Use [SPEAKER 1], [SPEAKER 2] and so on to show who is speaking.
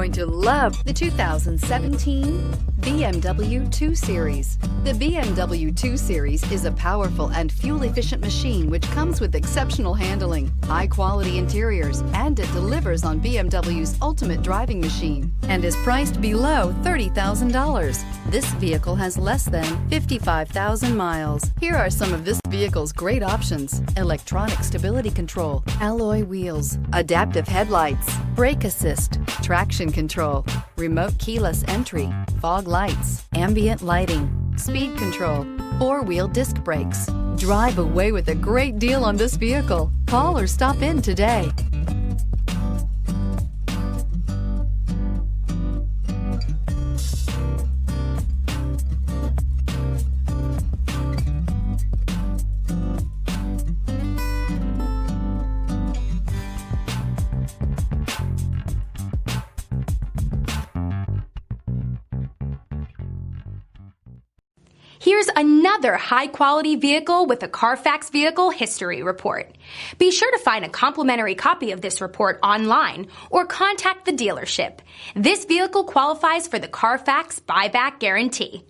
[SPEAKER 1] going to love the 2017 BMW 2 Series. The BMW 2 Series is a powerful and fuel-efficient machine which comes with exceptional handling, high-quality interiors, and it delivers on BMW's ultimate driving machine and is priced below $30,000. This vehicle has less than 55,000 miles. Here are some of this vehicle's great options: electronic stability control, alloy wheels, adaptive headlights, brake assist, traction control, remote keyless entry, fog lights, ambient lighting, speed control, four-wheel disc brakes. Drive away with a great deal on this vehicle. Call or stop in today.
[SPEAKER 2] Here's another high-quality vehicle with a Carfax Vehicle History Report. Be sure to find a complimentary copy of this report online or contact the dealership. This vehicle qualifies for the Carfax Buyback Guarantee.